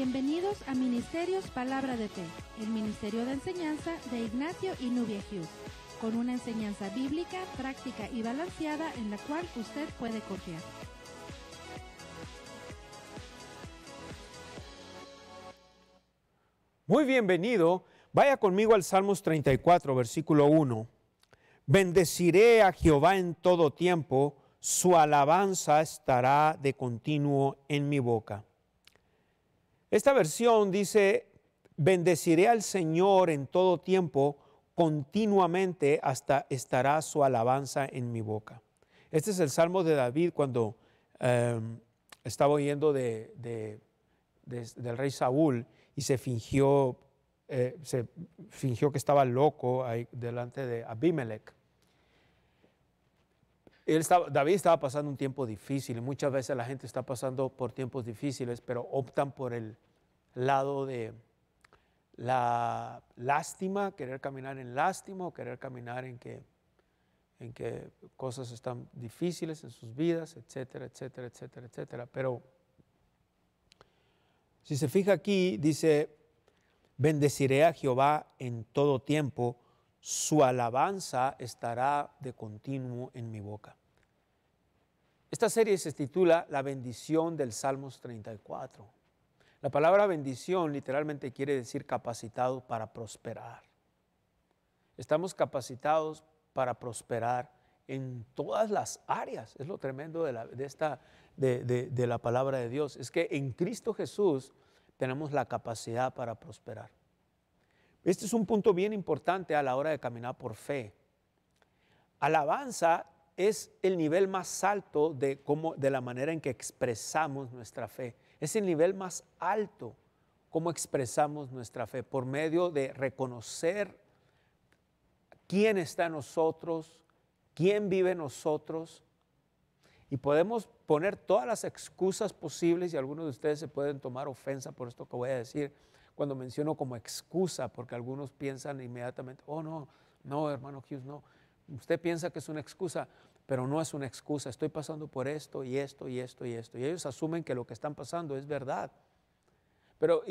Bienvenidos a Ministerios Palabra de Fe, el ministerio de enseñanza de Ignacio y Nubia Hughes, con una enseñanza bíblica, práctica y balanceada en la cual usted puede confiar. Muy bienvenido. Vaya conmigo al Salmos 34, versículo 1. Bendeciré a Jehová en todo tiempo, su alabanza estará de continuo en mi boca. Esta versión dice, bendeciré al Señor en todo tiempo, continuamente hasta estará su alabanza en mi boca. Este es el Salmo de David cuando estaba oyendo del rey Saúl y se fingió que estaba loco ahí delante de Abimelech. David estaba pasando un tiempo difícil y muchas veces la gente está pasando por tiempos difíciles, pero optan por el lado de la lástima, querer caminar en lástima o querer caminar en que cosas están difíciles en sus vidas, etcétera, etcétera, etcétera, etcétera. Pero si se fija aquí, dice, bendeciré a Jehová en todo tiempo, su alabanza estará de continuo en mi boca. Esta serie se titula La bendición del Salmos 34. La palabra bendición literalmente quiere decir capacitado para prosperar. Estamos capacitados para prosperar en todas las áreas. Es lo tremendo de la palabra de Dios. Es que en Cristo Jesús tenemos la capacidad para prosperar. Este es un punto bien importante a la hora de caminar por fe. Alabanza es el nivel más alto de la manera en que expresamos nuestra fe. Es el nivel más alto cómo expresamos nuestra fe, por medio de reconocer quién está en nosotros, quién vive en nosotros. Y podemos poner todas las excusas posibles y algunos de ustedes se pueden tomar ofensa por esto que voy a decir cuando menciono como excusa, porque algunos piensan inmediatamente, oh no, hermano Hughes, no. Usted piensa que es una excusa, pero no es una excusa. Estoy pasando por esto y esto y esto y esto. Y ellos asumen que lo que están pasando es verdad. Pero,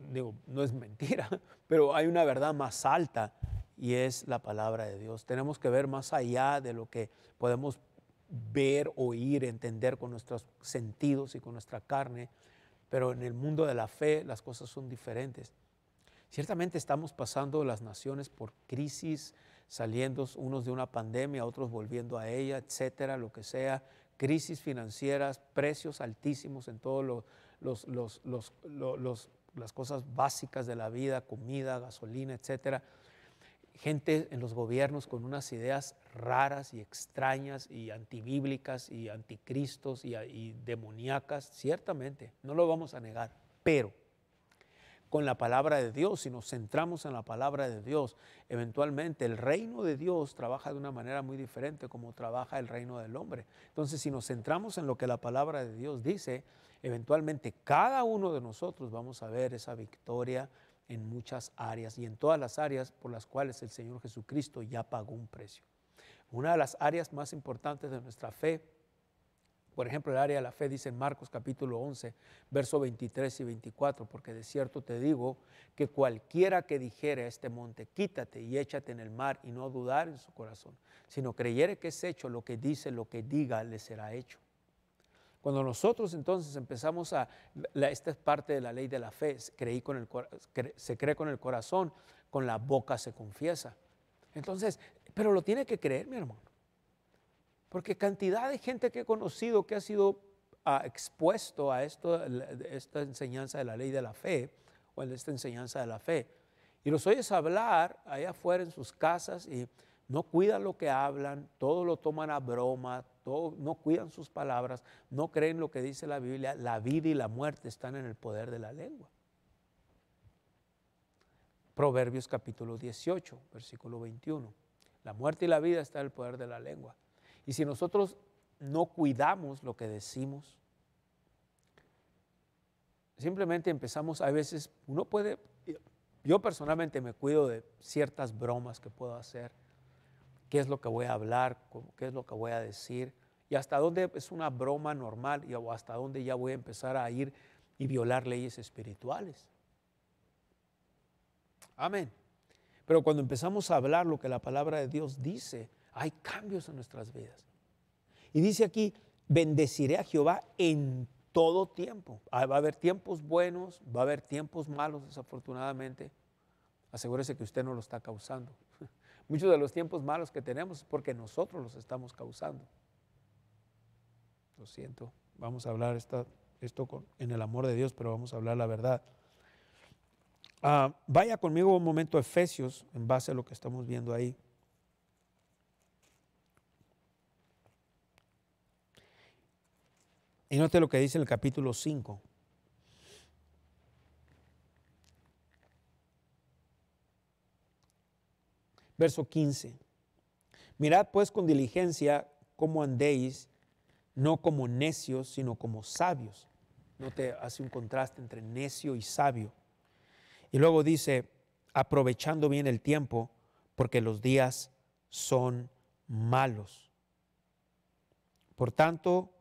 digo, no es mentira, pero hay una verdad más alta y es la palabra de Dios. Tenemos que ver más allá de lo que podemos ver, oír, entender con nuestros sentidos y con nuestra carne, pero en el mundo de la fe las cosas son diferentes. Ciertamente estamos pasando las naciones por crisis, saliendo unos de una pandemia, otros volviendo a ella, etcétera, lo que sea, crisis financieras, precios altísimos en todas las cosas básicas de la vida, comida, gasolina, etcétera. Gente en los gobiernos con unas ideas raras y extrañas y antibíblicas y anticristos y demoníacas, ciertamente, no lo vamos a negar, pero con la palabra de Dios, si nos centramos en la palabra de Dios, eventualmente el reino de Dios trabaja de una manera muy diferente como trabaja el reino del hombre. Entonces, si nos centramos en lo que la palabra de Dios dice, eventualmente cada uno de nosotros vamos a ver esa victoria en muchas áreas y en todas las áreas por las cuales el Señor Jesucristo ya pagó un precio. Una de las áreas más importantes de nuestra fe, por ejemplo, el área de la fe dice en Marcos capítulo 11, versos 23 y 24, porque de cierto te digo que cualquiera que dijere a este monte, quítate y échate en el mar y no dudar en su corazón, sino creyere que es hecho lo que dice, lo que diga, le será hecho. Cuando nosotros entonces empezamos esta es parte de la ley de la fe, se cree con el corazón, con la boca se confiesa. Entonces, pero lo tiene que creer, mi hermano. Porque cantidad de gente que he conocido que ha sido expuesto a esta enseñanza de la ley de la fe, o en esta enseñanza de la fe, y los oyes hablar allá afuera en sus casas y no cuidan lo que hablan, todo lo toman a broma, no cuidan sus palabras, no creen lo que dice la Biblia. La vida y la muerte están en el poder de la lengua. Proverbios capítulo 18, versículo 21. La muerte y la vida están en el poder de la lengua. Y si nosotros no cuidamos lo que decimos, simplemente empezamos, a veces yo personalmente me cuido de ciertas bromas que puedo hacer, qué es lo que voy a hablar, qué es lo que voy a decir, y hasta dónde es una broma normal o hasta dónde ya voy a empezar a ir y violar leyes espirituales. Amén. Pero cuando empezamos a hablar lo que la palabra de Dios dice, hay cambios en nuestras vidas. Y dice aquí, bendeciré a Jehová en todo tiempo. Va a haber tiempos buenos, va a haber tiempos malos, desafortunadamente. Asegúrese que usted no lo está causando. Muchos de los tiempos malos que tenemos es porque nosotros los estamos causando. Lo siento, vamos a hablar esto en el amor de Dios, pero vamos a hablar la verdad. Vaya conmigo un momento a Efesios, en base a lo que estamos viendo ahí. Y note lo que dice el capítulo 5. Verso 15. Mirad pues con diligencia cómo andéis, no como necios, sino como sabios. Note, hace un contraste entre necio y sabio. Y luego dice, aprovechando bien el tiempo, porque los días son malos. Por tanto,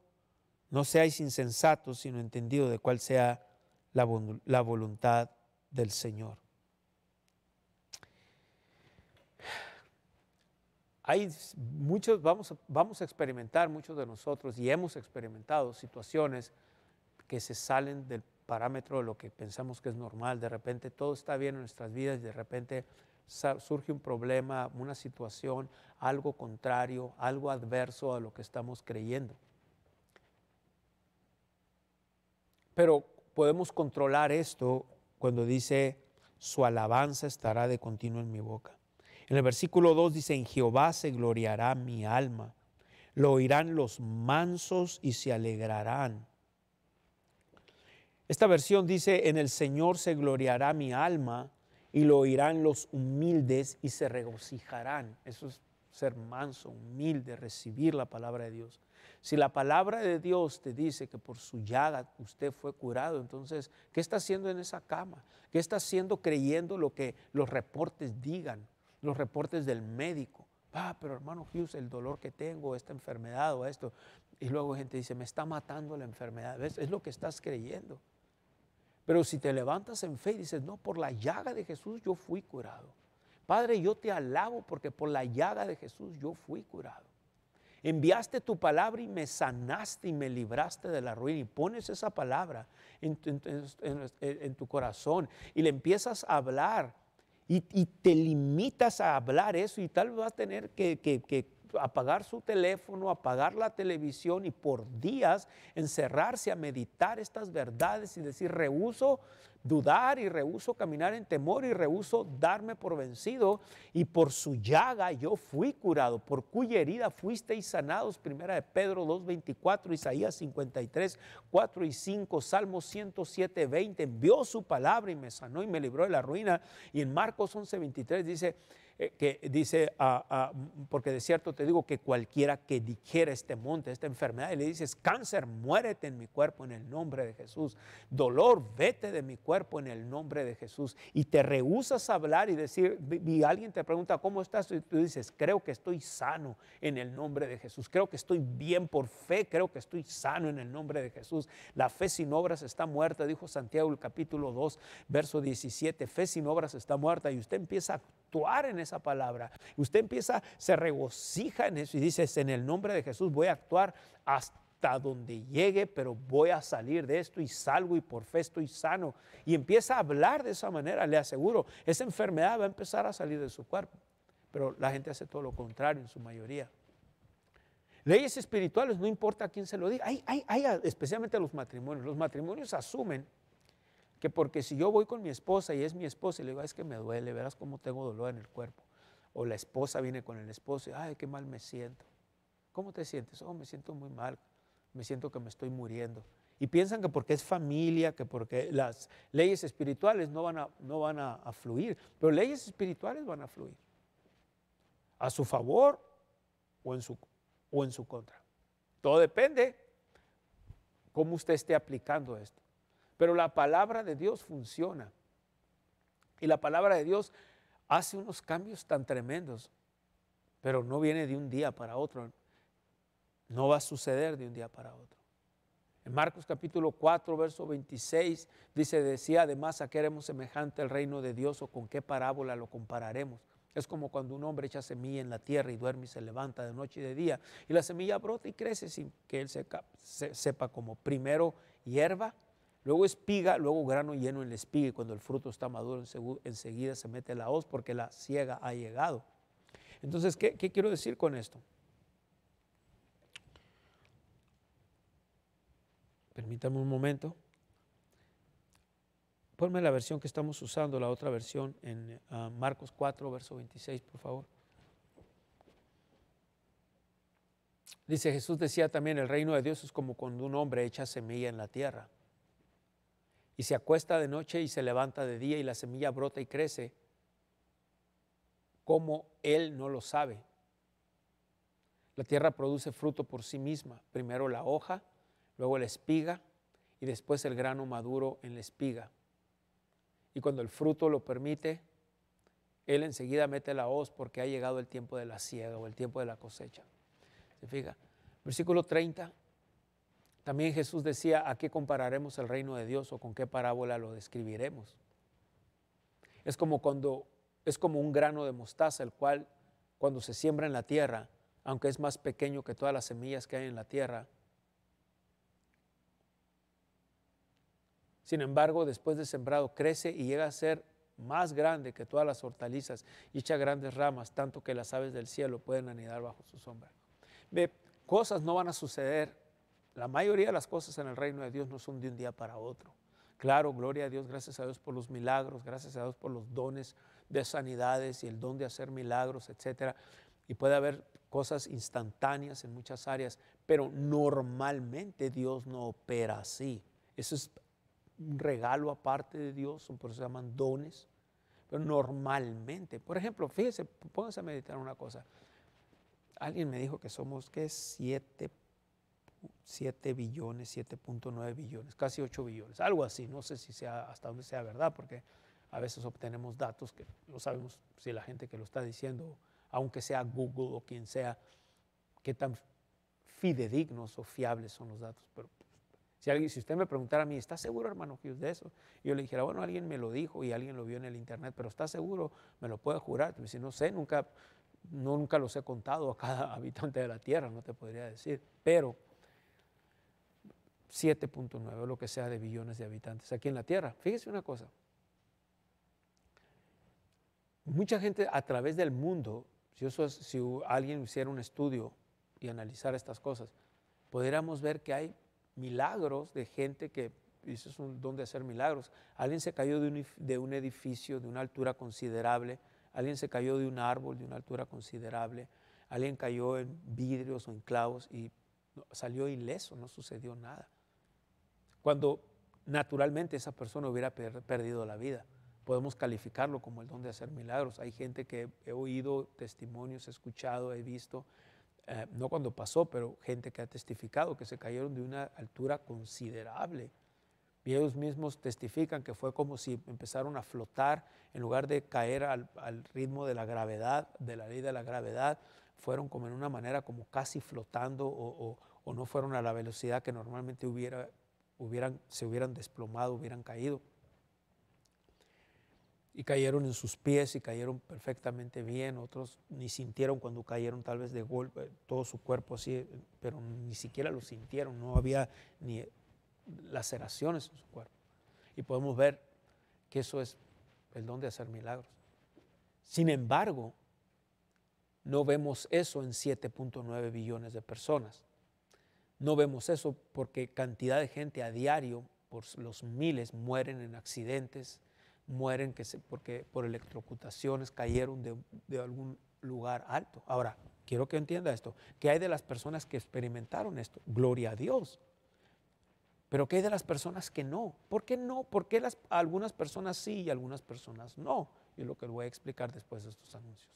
no seáis insensatos, sino entendidos de cuál sea la voluntad del Señor. Hay muchos, vamos a experimentar, muchos de nosotros, y hemos experimentado situaciones que se salen del parámetro de lo que pensamos que es normal. De repente todo está bien en nuestras vidas y de repente surge un problema, una situación, algo contrario, algo adverso a lo que estamos creyendo. Pero podemos controlar esto cuando dice, su alabanza estará de continuo en mi boca. En el versículo 2 dice, en Jehová se gloriará mi alma, lo oirán los mansos y se alegrarán. Esta versión dice, en el Señor se gloriará mi alma y lo oirán los humildes y se regocijarán. Eso es ser manso, humilde, recibir la palabra de Dios. Si la palabra de Dios te dice que por su llaga usted fue curado, entonces, ¿qué está haciendo en esa cama? ¿Qué está haciendo creyendo lo que los reportes digan, los reportes del médico? Pero hermano Hughes, el dolor que tengo, esta enfermedad o esto. Y luego gente dice, me está matando la enfermedad. ¿Ves? Es lo que estás creyendo. Pero si te levantas en fe y dices, no, por la llaga de Jesús yo fui curado. Padre, yo te alabo porque por la llaga de Jesús yo fui curado. Enviaste tu palabra y me sanaste y me libraste de la ruina. Y pones esa palabra en tu corazón y le empiezas a hablar y te limitas a hablar eso y tal vez vas a tener que apagar su teléfono, apagar la televisión y por días encerrarse a meditar estas verdades y decir, rehúso dudar y rehúso caminar en temor y rehúso darme por vencido, y por su llaga yo fui curado, por cuya herida fuisteis sanados. Primera de Pedro 2:24, Isaías 53, 4 y 5, Salmos 107, 20, envió su palabra y me sanó y me libró de la ruina. Y en Marcos 11:23 dice, porque de cierto te digo que cualquiera que dijera este monte, esta enfermedad, y le dices, cáncer, muérete en mi cuerpo en el nombre de Jesús, dolor, vete de mi cuerpo en el nombre de Jesús, y te rehusas a hablar y decir, y alguien te pregunta, ¿cómo estás? Y tú dices, creo que estoy sano en el nombre de Jesús, creo que estoy bien por fe, creo que estoy sano en el nombre de Jesús. La fe sin obras está muerta, dijo Santiago el capítulo 2, verso 17, fe sin obras está muerta, y usted empieza a actuar en esa palabra, usted se regocija en eso y dices, en el nombre de Jesús voy a actuar hasta donde llegue, pero voy a salir de esto y salgo y por fe estoy sano, y empieza a hablar de esa manera. Le aseguro, esa enfermedad va a empezar a salir de su cuerpo, pero la gente hace todo lo contrario en su mayoría. Leyes espirituales, no importa a quién se lo diga, hay especialmente a los matrimonios asumen que porque si yo voy con mi esposa y es mi esposa y le digo, es que me duele, verás cómo tengo dolor en el cuerpo, o la esposa viene con el esposo y, ay, qué mal me siento. ¿Cómo te sientes? Oh, me siento muy mal, me siento que me estoy muriendo. Y piensan que porque es familia, que porque las leyes espirituales no van a fluir, pero leyes espirituales van a fluir a su favor o en su contra. Todo depende cómo usted esté aplicando esto. Pero la palabra de Dios funciona. Y la palabra de Dios hace unos cambios tan tremendos, pero no viene de un día para otro. No va a suceder de un día para otro. En Marcos capítulo 4, verso 26, dice, decía además, ¿a qué haremos semejante el reino de Dios o con qué parábola lo compararemos? Es como cuando un hombre echa semilla en la tierra y duerme y se levanta de noche y de día, y la semilla brota y crece sin que él sepa como primero hierba, luego espiga, luego grano lleno en la espiga, y cuando el fruto está maduro enseguida se mete la hoz porque la siega ha llegado. Entonces, ¿qué quiero decir con esto? Permítame un momento. Ponme la versión que estamos usando, la otra versión en Marcos 4, verso 26, por favor. Dice, Jesús decía también, el reino de Dios es como cuando un hombre echa semilla en la tierra y se acuesta de noche y se levanta de día y la semilla brota y crece, como él no lo sabe. La tierra produce fruto por sí misma, primero la hoja, luego la espiga y después el grano maduro en la espiga. Y cuando el fruto lo permite, él enseguida mete la hoz porque ha llegado el tiempo de la siega o el tiempo de la cosecha. ¿Se fija? Versículo 30. También Jesús decía, ¿a qué compararemos el reino de Dios o con qué parábola lo describiremos? Es como un grano de mostaza, el cual cuando se siembra en la tierra, aunque es más pequeño que todas las semillas que hay en la tierra, sin embargo, después de sembrado, crece y llega a ser más grande que todas las hortalizas y echa grandes ramas, tanto que las aves del cielo pueden anidar bajo su sombra. Cosas no van a suceder. La mayoría de las cosas en el reino de Dios no son de un día para otro. Claro, gloria a Dios, gracias a Dios por los milagros, gracias a Dios por los dones de sanidades y el don de hacer milagros, etcétera. Y puede haber cosas instantáneas en muchas áreas, pero normalmente Dios no opera así. Eso es un regalo aparte de Dios, por eso se llaman dones, pero normalmente, por ejemplo, fíjese, pónganse a meditar una cosa. Alguien me dijo que somos, ¿qué es? 7 billones, 7.9 billones, casi 8 billones, algo así, no sé si sea hasta dónde sea verdad, porque a veces obtenemos datos que no sabemos si la gente que lo está diciendo, aunque sea Google o quien sea, qué tan fidedignos o fiables son los datos, pero si usted me preguntara a mí, ¿está seguro, hermano Hughes, de eso? Y yo le dijera, bueno, alguien me lo dijo y alguien lo vio en el internet, pero ¿está seguro? ¿Me lo puede jurar? Si no sé, nunca los he contado a cada habitante de la tierra, no te podría decir, pero 7.9 o lo que sea de billones de habitantes aquí en la tierra. Fíjese una cosa, mucha gente a través del mundo, si alguien hiciera un estudio y analizara estas cosas, podríamos ver que hay milagros de gente que, eso es un don de hacer milagros. Alguien se cayó de un edificio de una altura considerable, alguien se cayó de un árbol de una altura considerable, alguien cayó en vidrios o en clavos y salió ileso, no sucedió nada. Cuando naturalmente esa persona hubiera perdido la vida. Podemos calificarlo como el don de hacer milagros. Hay gente que he oído testimonios, he escuchado, he visto, no cuando pasó, pero gente que ha testificado que se cayeron de una altura considerable. Y ellos mismos testifican que fue como si empezaron a flotar, en lugar de caer al ritmo de la gravedad, de la ley de la gravedad, fueron como en una manera como casi flotando o no fueron a la velocidad que normalmente se hubieran desplomado, hubieran caído. Y cayeron en sus pies y cayeron perfectamente bien, otros ni sintieron cuando cayeron tal vez de golpe, todo su cuerpo así, pero ni siquiera lo sintieron, no había ni laceraciones en su cuerpo. Y podemos ver que eso es el don de hacer milagros. Sin embargo, no vemos eso en 7.9 billones de personas. No vemos eso porque cantidad de gente a diario, por los miles, mueren en accidentes, mueren porque por electrocutaciones cayeron de algún lugar alto. Ahora, quiero que entienda esto. ¿Qué hay de las personas que experimentaron esto? Gloria a Dios. Pero ¿qué hay de las personas que no? ¿Por qué no? ¿Por qué algunas personas sí y algunas personas no? Y es lo que les voy a explicar después de estos anuncios.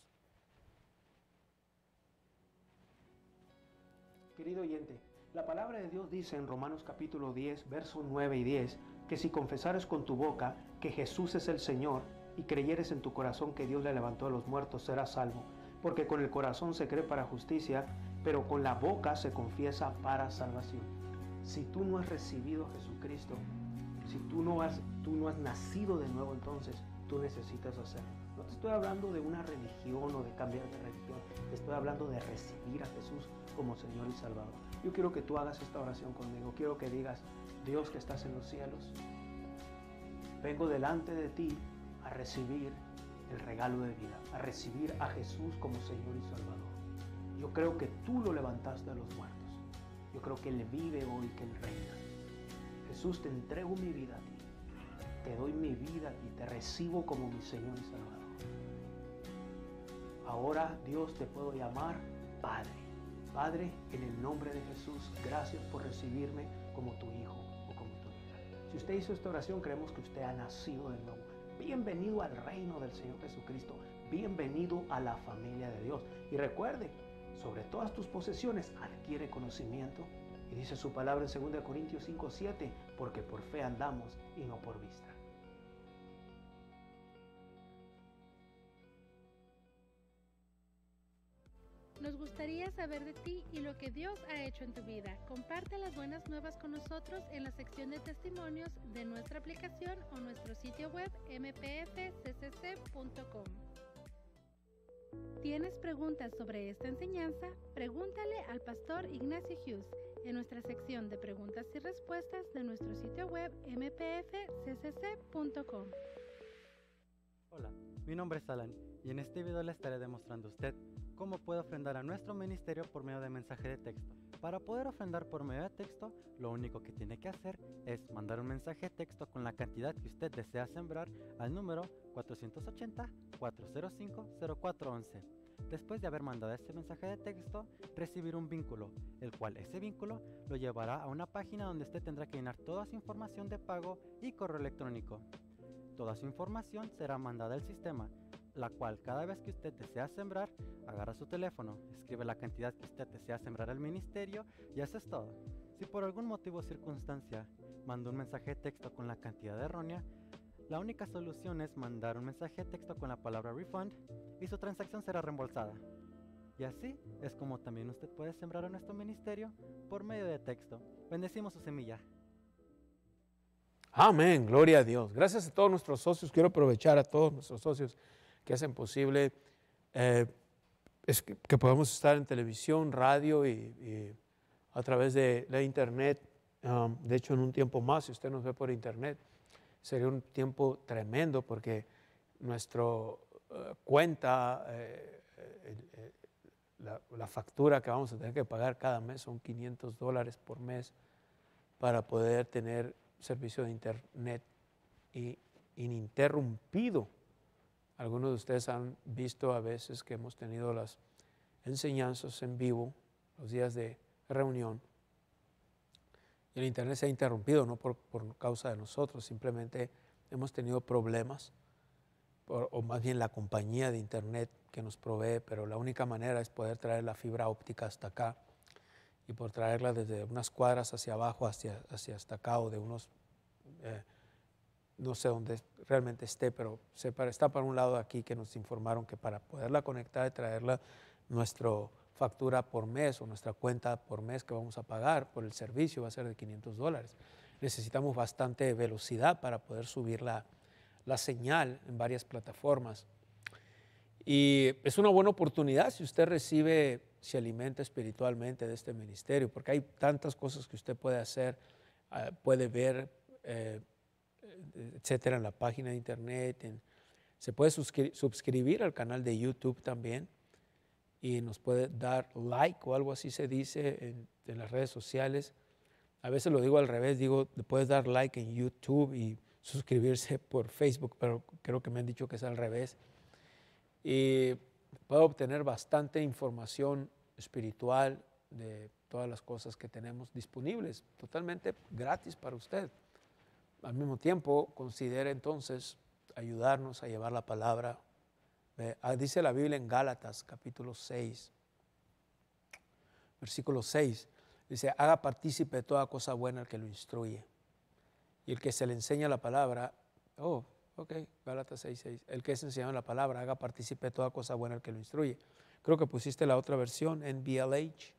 Querido oyente, la palabra de Dios dice en Romanos capítulo 10, versos 9 y 10, que si confesares con tu boca que Jesús es el Señor y creyeres en tu corazón que Dios le levantó de los muertos, serás salvo. Porque con el corazón se cree para justicia, pero con la boca se confiesa para salvación. Si tú no has recibido a Jesucristo, si tú no has nacido de nuevo, entonces tú necesitas hacerlo. No te estoy hablando de una religión o de cambiar de religión. Te estoy hablando de recibir a Jesús como Señor y Salvador. Yo quiero que tú hagas esta oración conmigo. Quiero que digas: Dios que estás en los cielos, vengo delante de ti a recibir el regalo de vida, a recibir a Jesús como Señor y Salvador. Yo creo que tú lo levantaste de los muertos. Yo creo que Él vive hoy, que Él reina. Jesús, te entrego mi vida a ti. Te doy mi vida y te recibo como mi Señor y Salvador. Ahora, Dios, te puedo llamar Padre. Padre, en el nombre de Jesús, gracias por recibirme como tu hijo o como tu hija. Si usted hizo esta oración, creemos que usted ha nacido de nuevo. Bienvenido al reino del Señor Jesucristo. Bienvenido a la familia de Dios. Y recuerde, sobre todas tus posesiones adquiere conocimiento. Y dice su palabra en 2 Corintios 5:7, porque por fe andamos y no por vista. Nos gustaría saber de ti y lo que Dios ha hecho en tu vida. Comparte las buenas nuevas con nosotros en la sección de testimonios de nuestra aplicación o nuestro sitio web mpfccc.com. ¿Tienes preguntas sobre esta enseñanza? Pregúntale al pastor Ignacio Hughes en nuestra sección de preguntas y respuestas de nuestro sitio web mpfccc.com. Hola, mi nombre es Alan y en este video le estaré demostrando a usted cómo puede ofrendar a nuestro ministerio por medio de mensaje de texto. Para poder ofrendar por medio de texto, lo único que tiene que hacer es mandar un mensaje de texto con la cantidad que usted desea sembrar al número 480-405-0411. Después de haber mandado este mensaje de texto, recibir un vínculo, el cual ese vínculo lo llevará a una página donde usted tendrá que llenar toda su información de pago y correo electrónico. Toda su información será mandada al sistema, la cual cada vez que usted desea sembrar, agarra su teléfono, escribe la cantidad que usted desea sembrar al ministerio y eso es todo. Si por algún motivo o circunstancia manda un mensaje de texto con la cantidad errónea, la única solución es mandar un mensaje de texto con la palabra refund y su transacción será reembolsada. Y así es como también usted puede sembrar a nuestro ministerio por medio de texto. Bendecimos su semilla. Amén, gloria a Dios. Gracias a todos nuestros socios. Quiero aprovechar a todos nuestros socios que hacen posible que podamos estar en televisión, radio y a través de la internet. De hecho, en un tiempo más, si usted nos ve por internet, sería un tiempo tremendo porque nuestra cuenta, la factura que vamos a tener que pagar cada mes son $500 por mes para poder tener servicio de internet ininterrumpido. Algunos de ustedes han visto a veces que hemos tenido las enseñanzas en vivo, los días de reunión. El internet se ha interrumpido, no por causa de nosotros, simplemente hemos tenido problemas, o más bien la compañía de internet que nos provee, pero la única manera es poder traer la fibra óptica hasta acá y por traerla desde unas cuadras hacia abajo hacia hasta acá o de unos, no sé dónde realmente esté, pero está para un lado de aquí que nos informaron que para poderla conectar y traerla nuestra factura por mes o nuestra cuenta por mes que vamos a pagar por el servicio va a ser de $500. Necesitamos bastante velocidad para poder subir la señal en varias plataformas. Y es una buena oportunidad si usted se alimenta espiritualmente de este ministerio, porque hay tantas cosas que usted puede hacer, puede ver, etcétera, en la página de internet. Se puede suscribir al canal de YouTube también y nos puede dar like o algo así se dice en las redes sociales. A veces lo digo al revés, digo, le puedes dar like en YouTube y suscribirse por Facebook, pero creo que me han dicho que es al revés. Y puede obtener bastante información espiritual de todas las cosas que tenemos disponibles, totalmente gratis para usted. Al mismo tiempo, considere entonces ayudarnos a llevar la palabra. Dice la Biblia en Gálatas, capítulo 6, versículo 6, dice, haga partícipe de toda cosa buena al que lo instruye. Y el que se le enseña la palabra, Gálatas 6:6, el que se enseña la palabra, haga partícipe de toda cosa buena al que lo instruye. Creo que pusiste la otra versión, NBLH.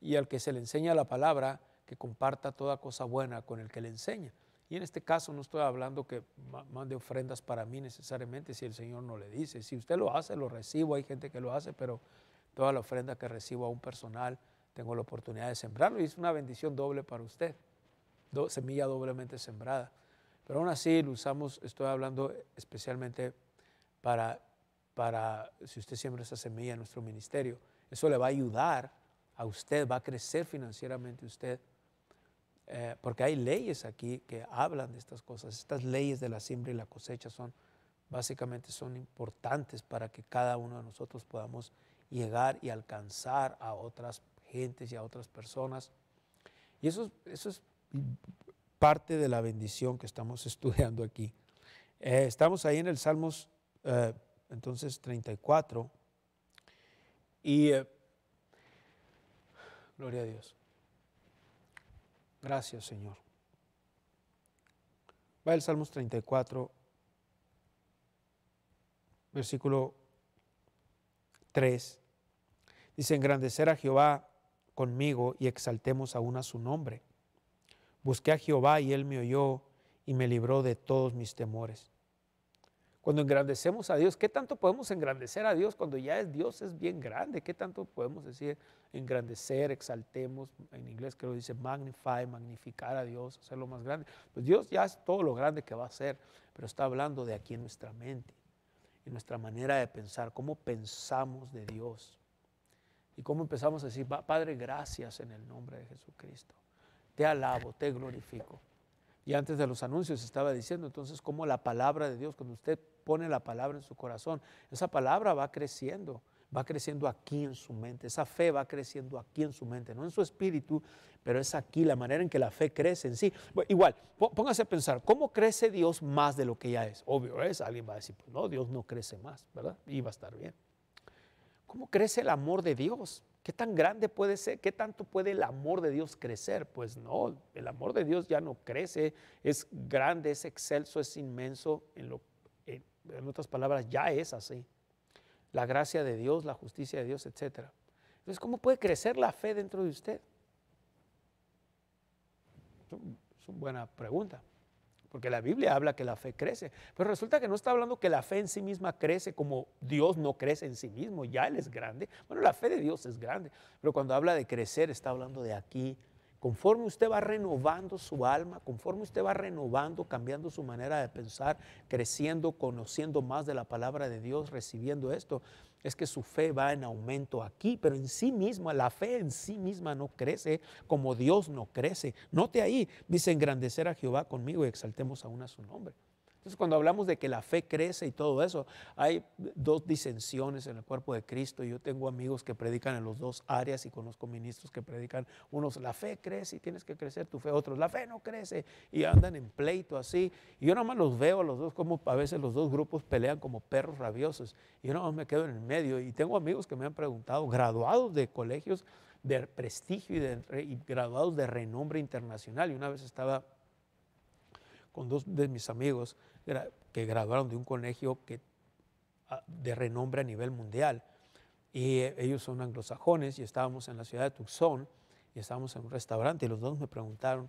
y al que se le enseña la palabra, que comparta toda cosa buena con el que le enseña. Y en este caso no estoy hablando que mande ofrendas para mí necesariamente si el Señor no le dice. Si usted lo hace, lo recibo. Hay gente que lo hace, pero toda la ofrenda que recibo a un personal, tengo la oportunidad de sembrarlo y es una bendición doble para usted. Semilla doblemente sembrada. Pero aún así lo usamos, estoy hablando especialmente para si usted siembra esa semilla en nuestro ministerio. Eso le va a ayudar a usted, va a crecer financieramente usted. Porque hay leyes aquí que hablan de estas cosas. Estas leyes de la siembra y la cosecha básicamente son importantes para que cada uno de nosotros podamos llegar y alcanzar a otras gentes y a otras personas. Y eso es parte de la bendición que estamos estudiando aquí. Estamos ahí en el Salmos, entonces 34. Y gloria a Dios. Gracias, Señor. Va el Salmos 34, versículo 3. Dice: engrandecer a Jehová conmigo y exaltemos aún a su nombre. Busqué a Jehová y él me oyó y me libró de todos mis temores. Cuando engrandecemos a Dios, ¿qué tanto podemos engrandecer a Dios cuando ya Dios es bien grande? ¿Qué tanto podemos decir engrandecer, exaltemos? En inglés creo que dice magnify, magnificar a Dios, hacerlo más grande. Pues Dios ya es todo lo grande que va a ser, pero está hablando de aquí en nuestra mente, en nuestra manera de pensar, cómo pensamos de Dios. Y cómo empezamos a decir: Padre, gracias en el nombre de Jesucristo. Te alabo, te glorifico. Y antes de los anuncios estaba diciendo entonces cómo la palabra de Dios, cuando usted pone la palabra en su corazón, esa palabra va creciendo aquí en su mente. Esa fe va creciendo aquí en su mente, no en su espíritu, pero es aquí la manera en que la fe crece en sí. Bueno, igual, póngase a pensar, ¿cómo crece Dios más de lo que ya es? Obvio es, alguien va a decir, pues no, Dios no crece más, ¿verdad? Y va a estar bien. ¿Cómo crece el amor de Dios? ¿Qué tan grande puede ser? ¿Qué tanto puede el amor de Dios crecer? Pues no, el amor de Dios ya no crece, es grande, es excelso, es inmenso. En otras palabras, ya es así. La gracia de Dios, la justicia de Dios, etc. Entonces, ¿cómo puede crecer la fe dentro de usted? Es una buena pregunta. Porque la Biblia habla que la fe crece, pero resulta que no está hablando que la fe en sí misma crece como Dios no crece en sí mismo, ya Él es grande. Bueno, la fe de Dios es grande, pero cuando habla de crecer está hablando de aquí. Conforme usted va renovando su alma, conforme usted va renovando, cambiando su manera de pensar, creciendo, conociendo más de la palabra de Dios, recibiendo esto, es que su fe va en aumento aquí, pero en sí misma, la fe en sí misma no crece como Dios no crece. Note ahí, dice: engrandecer a Jehová conmigo y exaltemos aún a su nombre. Entonces, cuando hablamos de que la fe crece y todo eso, hay dos disensiones en el cuerpo de Cristo. Yo tengo amigos que predican en los dos áreas y conozco ministros que predican, unos la fe crece y tienes que crecer tu fe, otros la fe no crece y andan en pleito así. Y yo nada más los veo a los dos como a veces los dos grupos pelean como perros rabiosos. Y yo nada más me quedo en el medio y tengo amigos que me han preguntado, graduados de colegios de prestigio y graduados de renombre internacional. Y una vez estaba con dos de mis amigos que graduaron de un colegio de renombre a nivel mundial, y ellos son anglosajones, y estábamos en la ciudad de Tucson y estábamos en un restaurante y los dos me preguntaron,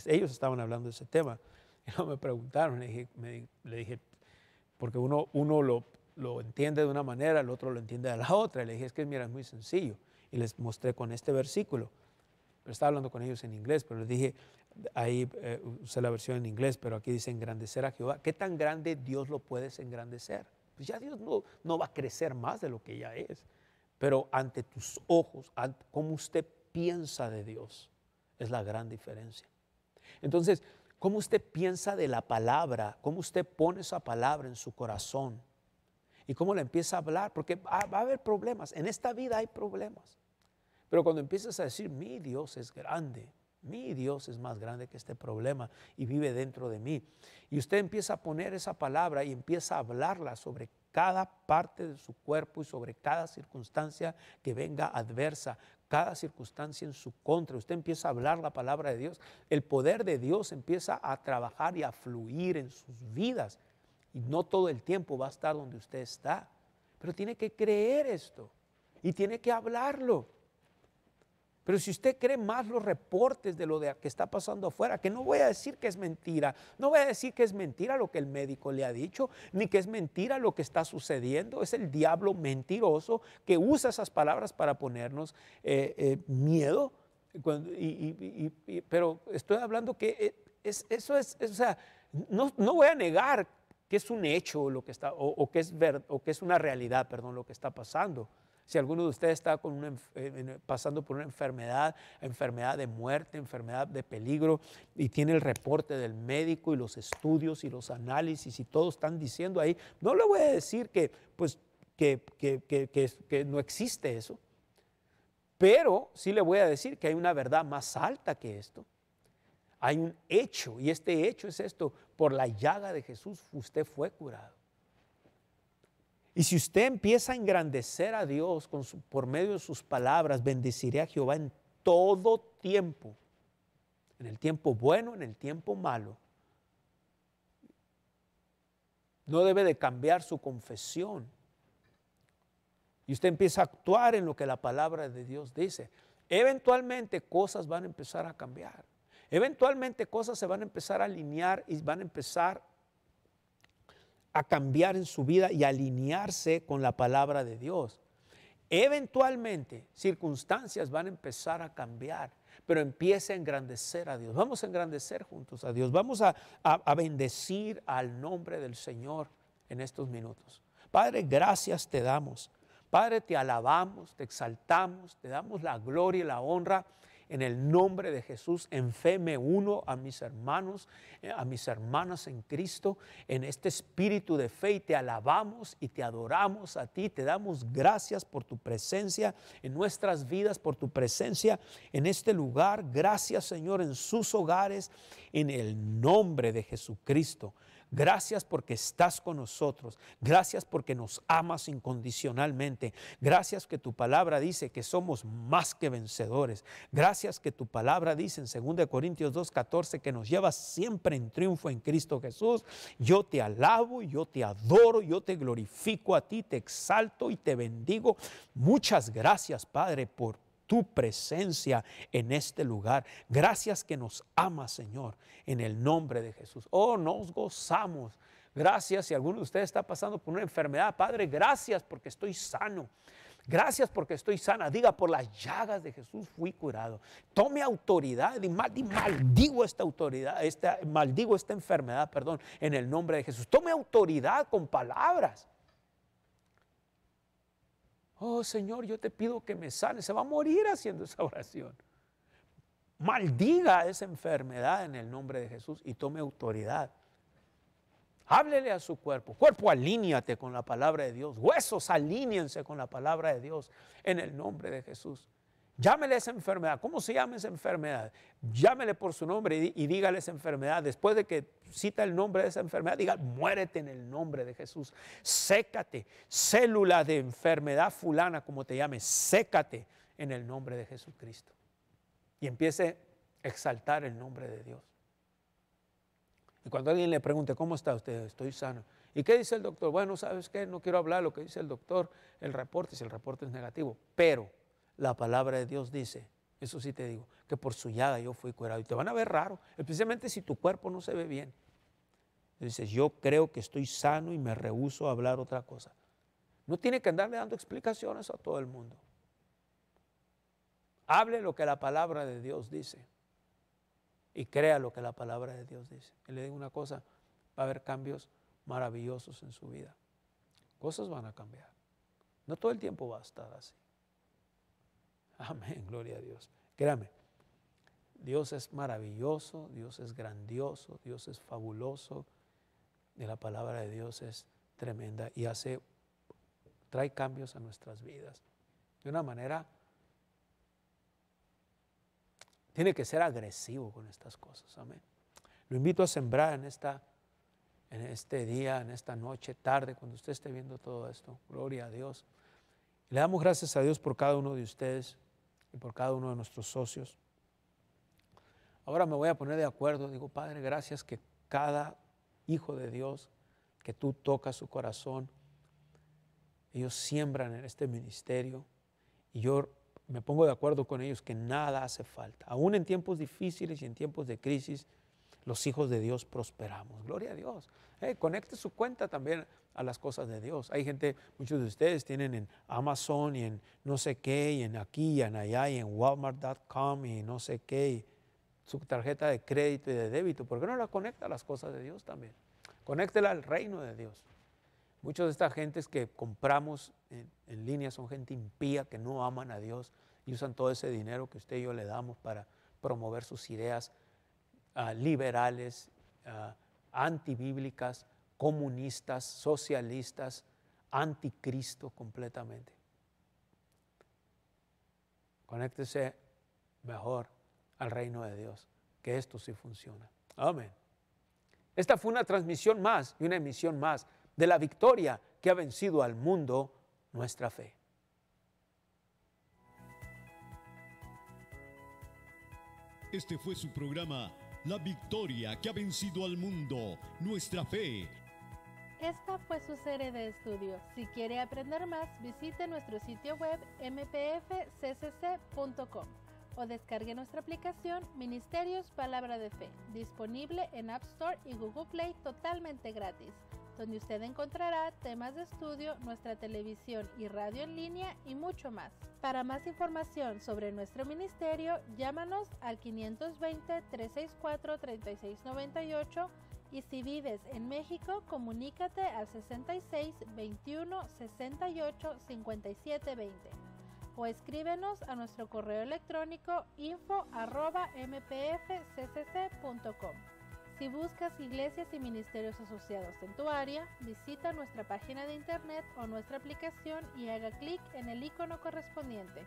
ellos estaban hablando de ese tema y no me preguntaron, le dije porque uno lo entiende de una manera, el otro lo entiende de la otra, y le dije: es que mira, es muy sencillo, y les mostré con este versículo, pero estaba hablando con ellos en inglés, pero les dije, ahí usé la versión en inglés, pero aquí dice: engrandecer a Jehová. ¿Qué tan grande Dios lo puedes engrandecer? Pues ya Dios no va a crecer más de lo que ya es, pero ante tus ojos, cómo usted piensa de Dios, es la gran diferencia. Entonces, cómo usted piensa de la palabra, cómo usted pone esa palabra en su corazón y cómo la empieza a hablar, porque va a haber problemas, en esta vida hay problemas, pero cuando empiezas a decir: mi Dios es grande, mi Dios es más grande que este problema y vive dentro de mí. Y usted empieza a poner esa palabra y empieza a hablarla sobre cada parte de su cuerpo y sobre cada circunstancia que venga adversa, cada circunstancia en su contra. Usted empieza a hablar la palabra de Dios. El poder de Dios empieza a trabajar y a fluir en sus vidas. Y no todo el tiempo va a estar donde usted está. Pero tiene que creer esto y tiene que hablarlo. Pero si usted cree más los reportes de lo que está pasando afuera, que no voy a decir que es mentira, no voy a decir que es mentira lo que el médico le ha dicho, ni que es mentira lo que está sucediendo, es el diablo mentiroso que usa esas palabras para ponernos miedo. Pero estoy hablando que eso es, o sea, no voy a negar que es un hecho lo que está, o que es una realidad, perdón, lo que está pasando. Si alguno de ustedes está pasando por una enfermedad de muerte, enfermedad de peligro, y tiene el reporte del médico y los estudios y los análisis y todos están diciendo ahí, no le voy a decir que no existe eso, pero sí le voy a decir que hay una verdad más alta que esto. Hay un hecho, y este hecho es esto: por la llaga de Jesús usted fue curado. Y si usted empieza a engrandecer a Dios por medio de sus palabras, bendeciré a Jehová en todo tiempo, en el tiempo bueno, en el tiempo malo. No debe de cambiar su confesión. Y usted empieza a actuar en lo que la palabra de Dios dice. Eventualmente cosas van a empezar a cambiar. Eventualmente cosas se van a empezar a alinear y van a empezar a cambiar en su vida y alinearse con la palabra de Dios. Eventualmente circunstancias van a empezar a cambiar, pero empiece a engrandecer a Dios. Vamos a engrandecer juntos a Dios. Vamos a bendecir al nombre del Señor en estos minutos. Padre, gracias te damos. Padre, te alabamos, te exaltamos, te damos la gloria y la honra. En el nombre de Jesús, en fe me uno a mis hermanos, a mis hermanas en Cristo, en este espíritu de fe, y te alabamos y te adoramos a ti. Te damos gracias por tu presencia en nuestras vidas, por tu presencia en este lugar. Gracias, Señor, en sus hogares, en el nombre de Jesucristo. Gracias porque estás con nosotros. Gracias porque nos amas incondicionalmente. Gracias que tu palabra dice que somos más que vencedores. Gracias que tu palabra dice en 2 Corintios 2:14 que nos llevas siempre en triunfo en Cristo Jesús. Yo te alabo, yo te adoro, yo te glorifico a ti, te exalto y te bendigo. Muchas gracias, Padre, por tu presencia en este lugar. Gracias que nos amas, Señor, en el nombre de Jesús. Oh, nos gozamos. Gracias. Si alguno de ustedes está pasando por una enfermedad, Padre, gracias porque estoy sano. Gracias porque estoy sana. Diga, por las llagas de Jesús fui curado. Tome autoridad y maldigo esta autoridad, maldigo esta enfermedad, perdón, en el nombre de Jesús. Tome autoridad con palabras. Oh, Señor, yo te pido que me sane. Se va a morir haciendo esa oración. Maldiga esa enfermedad en el nombre de Jesús y tome autoridad. Háblele a su cuerpo. Cuerpo, alíñate con la palabra de Dios. Huesos, alíñense con la palabra de Dios en el nombre de Jesús. Llámele a esa enfermedad. ¿Cómo se llama esa enfermedad? Llámele por su nombre y dígale esa enfermedad. Después de que cita el nombre de esa enfermedad, diga, muérete en el nombre de Jesús. Sécate. Célula de enfermedad fulana, como te llames, sécate en el nombre de Jesucristo. Y empiece a exaltar el nombre de Dios. Y cuando alguien le pregunte, ¿cómo está usted? Estoy sano. ¿Y qué dice el doctor? Bueno, ¿sabes qué? No quiero hablar lo que dice el doctor, el reporte, si el reporte es negativo. Pero la palabra de Dios dice, eso sí te digo, que por su llaga yo fui curado. Y te van a ver raro, especialmente si tu cuerpo no se ve bien. Dices, yo creo que estoy sano y me rehúso a hablar otra cosa. No tiene que andarle dando explicaciones a todo el mundo. Hable lo que la palabra de Dios dice. Y crea lo que la palabra de Dios dice. Y le digo una cosa, va a haber cambios maravillosos en su vida. Cosas van a cambiar. No todo el tiempo va a estar así. Amén, gloria a Dios. Créame, Dios es maravilloso, Dios es grandioso, Dios es fabuloso. Y la palabra de Dios es tremenda y trae cambios a nuestras vidas. De una manera, tiene que ser agresivo con estas cosas. Amén. Lo invito a sembrar en este día, en esta noche, tarde, cuando usted esté viendo todo esto. Gloria a Dios. Le damos gracias a Dios por cada uno de ustedes y por cada uno de nuestros socios. Ahora me voy a poner de acuerdo. Digo, Padre, gracias que cada hijo de Dios, que tú tocas su corazón, ellos siembran en este ministerio. Y yo me pongo de acuerdo con ellos que nada hace falta. Aún en tiempos difíciles y en tiempos de crisis, los hijos de Dios prosperamos. Gloria a Dios. Conecte su cuenta también a las cosas de Dios. Hay gente, muchos de ustedes tienen en Amazon y en no sé qué, y en aquí y en allá, y en Walmart.com y no sé qué, y su tarjeta de crédito y de débito. ¿Por qué no la conecta a las cosas de Dios también? Conéctela al reino de Dios. Muchas de estas gentes que compramos en línea son gente impía que no aman a Dios y usan todo ese dinero que usted y yo le damos para promover sus ideas liberales, antibíblicas, comunistas, socialistas, anticristo completamente. Conéctese mejor al reino de Dios, que esto sí funciona. Amén. Esta fue una transmisión más y una emisión más de la victoria que ha vencido al mundo, nuestra fe. Este fue su programa, La Victoria que ha vencido al mundo, nuestra fe. Esta fue su serie de estudios. Si quiere aprender más, visite nuestro sitio web mpfccc.com o descargue nuestra aplicación Ministerios Palabra de Fe, disponible en App Store y Google Play totalmente gratis, donde usted encontrará temas de estudio, nuestra televisión y radio en línea y mucho más. Para más información sobre nuestro ministerio, llámanos al 520-364-3698 y si vives en México, comunícate al 66 21 68 57 20 o escríbenos a nuestro correo electrónico info@mpfccc.com. Si buscas iglesias y ministerios asociados en tu área, visita nuestra página de internet o nuestra aplicación y haga clic en el icono correspondiente.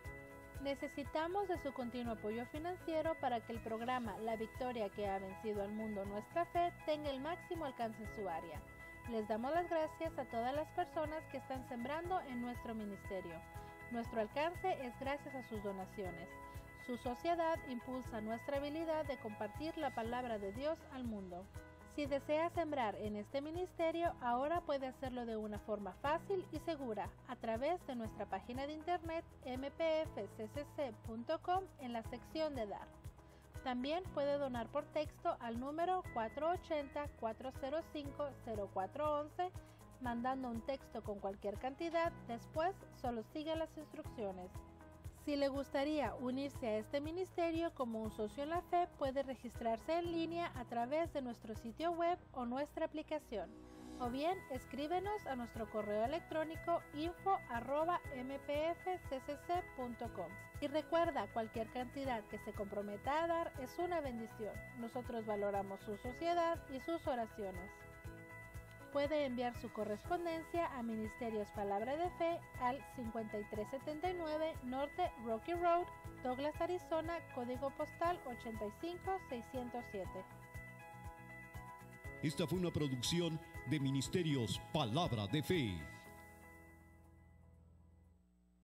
Necesitamos de su continuo apoyo financiero para que el programa La Victoria que ha vencido al mundo, nuestra fe, tenga el máximo alcance en su área. Les damos las gracias a todas las personas que están sembrando en nuestro ministerio. Nuestro alcance es gracias a sus donaciones. Su sociedad impulsa nuestra habilidad de compartir la palabra de Dios al mundo. Si desea sembrar en este ministerio, ahora puede hacerlo de una forma fácil y segura a través de nuestra página de internet mpfccc.com en la sección de Dar. También puede donar por texto al número 480-405-0411, mandando un texto con cualquier cantidad. Después solo siga las instrucciones. Si le gustaría unirse a este ministerio como un socio en la fe, puede registrarse en línea a través de nuestro sitio web o nuestra aplicación, o bien escríbenos a nuestro correo electrónico info@mpfccc.com. Y recuerda, cualquier cantidad que se comprometa a dar es una bendición. Nosotros valoramos su sociedad y sus oraciones. Puede enviar su correspondencia a Ministerios Palabra de Fe al 5379 Norte Rocky Road, Douglas, Arizona, código postal 85607. Esta fue una producción de Ministerios Palabra de Fe.